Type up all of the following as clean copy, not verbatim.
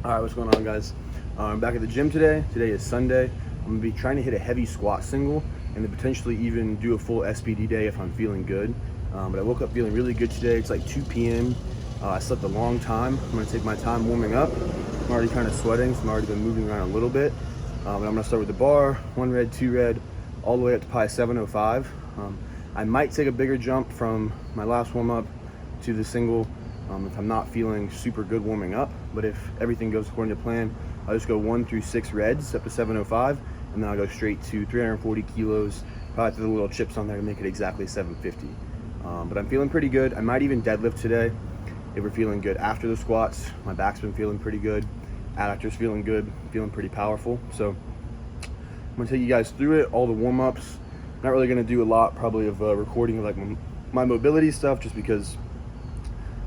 All right, what's going on, guys? I'm back at the gym today. Today is Sunday. I'm gonna be trying to hit a heavy squat single and then potentially even do a full SBD day if I'm feeling good. But I woke up feeling really good today. It's like 2 p.m. I slept a long time. I'm gonna take my time warming up. I'm already kind of sweating, so I'm already been moving around a little bit. But I'm gonna start with the bar, 1 rep, 2 rep, all the way up to probably 705. I might take a bigger jump from my last warm up to the single if I'm not feeling super good warming up. But if everything goes according to plan, I'll just go 1 through 6 reds up to 705, and then I'll go straight to 340 kilos, probably throw the little chips on there to make it exactly 750. But I'm feeling pretty good. I might even deadlift today if we're feeling good after the squats. My back's been feeling pretty good. Adductor's feeling good, feeling pretty powerful. So I'm gonna take you guys through it, all the warm-ups. Not really gonna do a lot probably of recording of like my mobility stuff, just because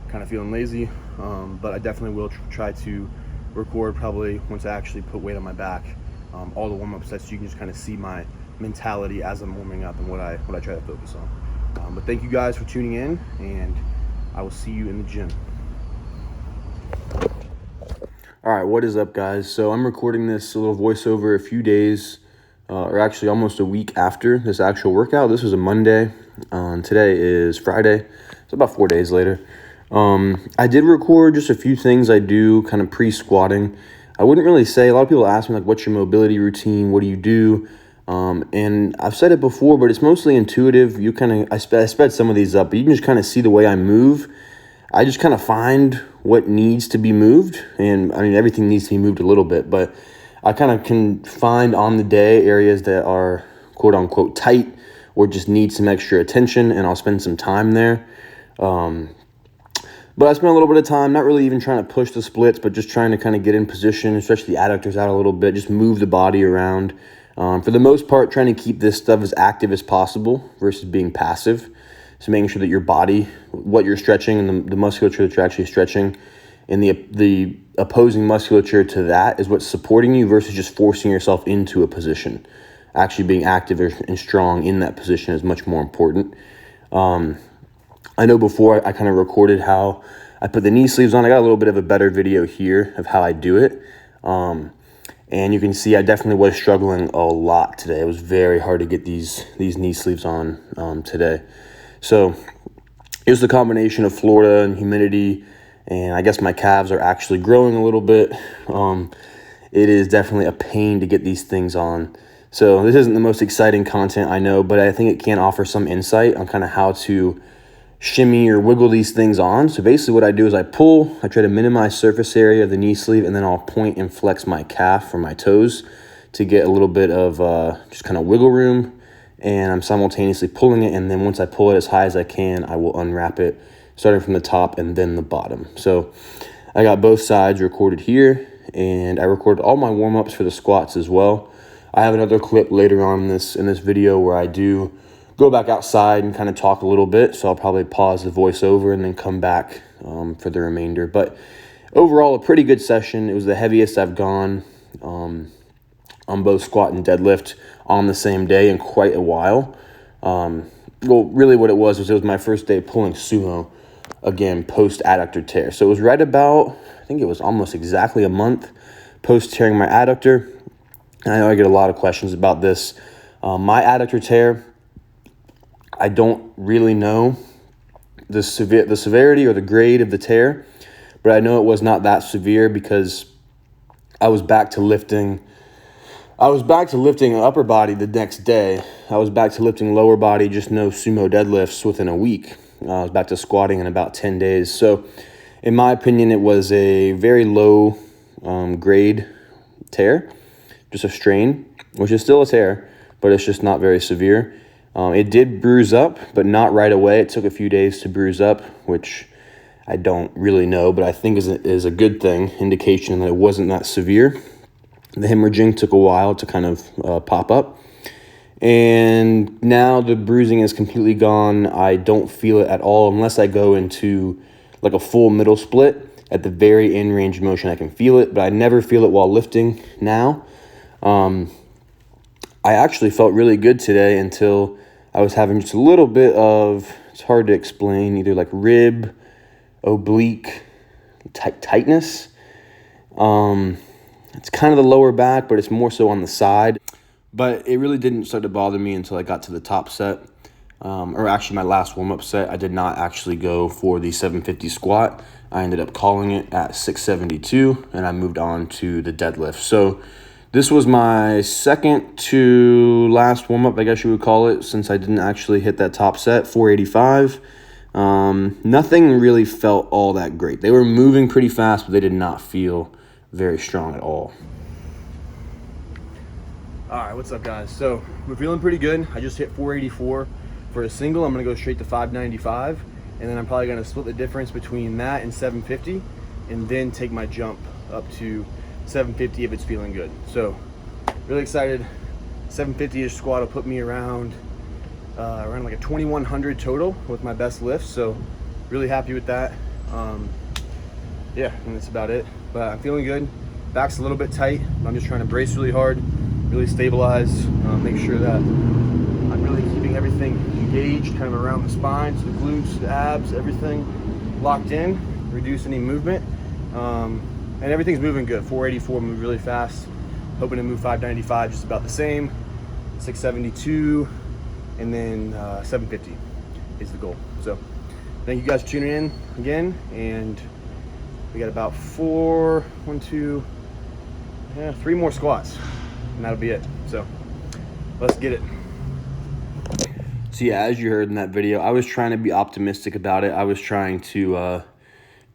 I'm kind of feeling lazy. But I definitely will try to record probably once I actually put weight on my back, all the warm-ups, so you can just kind of see my mentality as I'm warming up and what I try to focus on. But thank you guys for tuning in, and I will see you in the gym. All right, what is up, guys? So I'm recording this little voiceover a few days, or actually almost a week after this actual workout. This was a Monday. Today is Friday. It's about 4 days later. I did record just a few things I do kind of pre-squatting. I wouldn't really say, a lot of people ask me like, what's your mobility routine? What do you do? And I've said it before, but it's mostly intuitive. You kind of, I sped some of these up, but you can just kind of see the way I move. I just kind of find what needs to be moved. And I mean, everything needs to be moved a little bit, but I kind of can find on the day areas that are quote unquote tight or just need some extra attention, and I'll spend some time there. But I spent a little bit of time, not really even trying to push the splits, but just trying to kind of get in position, stretch the adductors out a little bit, just move the body around. For the most part, trying to keep this stuff as active as possible versus being passive. So making sure that your body, what you're stretching and the musculature that you're actually stretching, and the opposing musculature to that is what's supporting you versus just forcing yourself into a position. Actually being active and strong in that position is much more important. I know before I kind of recorded how I put the knee sleeves on. I got a little bit of a better video here of how I do it. And you can see I definitely was struggling a lot today. It was very hard to get these knee sleeves on today. So here's the combination of Florida and humidity, and I guess my calves are actually growing a little bit. It is definitely a pain to get these things on. So this isn't the most exciting content, I know, but I think it can offer some insight on kind of how to shimmy or wiggle these things on. So basically what I do is I pull, I try to minimize surface area of the knee sleeve, and then I'll point and flex my calf or my toes to get a little bit of just kind of wiggle room. And I'm simultaneously pulling it, and then once I pull it as high as I can, I will unwrap it, starting from the top and then the bottom. So I got both sides recorded here, and I recorded all my warm-ups for the squats as well. I have another clip later on in this video where I do go back outside and kind of talk a little bit, so I'll probably pause the voiceover and then come back for the remainder. But overall, a pretty good session. It was the heaviest I've gone on both squat and deadlift on the same day in quite a while. Well, really what it was my first day pulling sumo, again, post adductor tear. So it was right about, I think it was almost exactly a month post tearing my adductor. And I know I get a lot of questions about this. My adductor tear, I don't really know the severity or the grade of the tear, but I know it was not that severe because I was back to lifting upper body the next day. I was back to lifting lower body, just no sumo deadlifts within a week. I was back to squatting in about 10 days. So in my opinion, it was a very low grade tear, just a strain, which is still a tear, but it's just not very severe. It did bruise up, but not right away. It took a few days to bruise up, which I don't really know, but I think is a good thing, indication that it wasn't that severe. The hemorrhaging took a while to kind of pop up. And now the bruising is completely gone. I don't feel it at all unless I go into like a full middle split. At the very end range of motion, I can feel it, but I never feel it while lifting now. I actually felt really good today until I was having just a little bit of, it's hard to explain, either like rib, oblique, tightness. It's kind of the lower back, but it's more so on the side. But it really didn't start to bother me until I got to the top set. Or actually my last warm-up set. I did not actually go for the 750 squat. I ended up calling it at 672, and I moved on to the deadlift. So this was my second to last warm-up, I guess you would call it, since I didn't actually hit that top set, 485. Nothing really felt all that great. They were moving pretty fast, but they did not feel very strong at all. All right, what's up, guys? So we're feeling pretty good. I just hit 484 for a single. I'm gonna go straight to 595, and then I'm probably gonna split the difference between that and 750, and then take my jump up to 750 if it's feeling good. So really excited. 750-ish squat will put me around like a 2100 total with my best lift. So really happy with that. Yeah, and that's about it. But I'm feeling good. Back's a little bit tight. I'm just trying to brace really hard, really stabilize, make sure that I'm really keeping everything engaged, kind of around the spine, so the glutes, the abs, everything locked in, reduce any movement. And everything's moving good. 484 moved really fast. Hoping to move 595 just about the same. 672, and then 750 is the goal. So thank you guys for tuning in again, and we got about 3 more squats, and that'll be it. So let's get it. So yeah, as you heard in that video, I was trying to be optimistic about it. I was trying to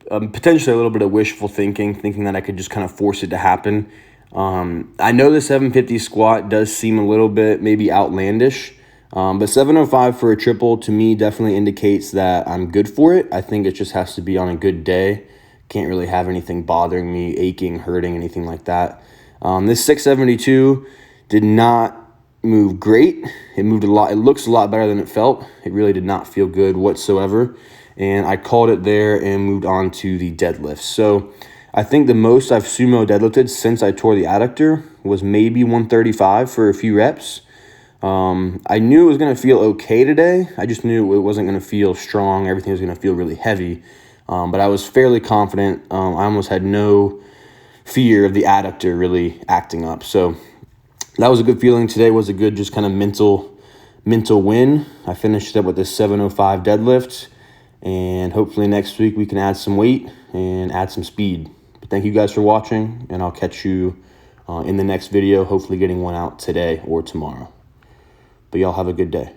potentially a little bit of wishful thinking that I could just kind of force it to happen. I know the 750 squat does seem a little bit maybe outlandish, but 705 for a triple to me definitely indicates that I'm good for it. I think it just has to be on a good day. Can't really have anything bothering me, aching, hurting, anything like that. This 672 did not move great. It moved a lot. It looks a lot better than it felt. It really did not feel good whatsoever. And I called it there and moved on to the deadlift. So I think the most I've sumo deadlifted since I tore the adductor was maybe 135 for a few reps. I knew it was going to feel okay today. I just knew it wasn't going to feel strong. Everything was going to feel really heavy. But I was fairly confident. I almost had no fear of the adductor really acting up. So that was a good feeling. Today was a good just kind of mental win. I finished up with this 705 deadlift. And hopefully next week we can add some weight and add some speed. But thank you guys for watching, and I'll catch you in the next video, hopefully getting one out today or tomorrow. But y'all have a good day.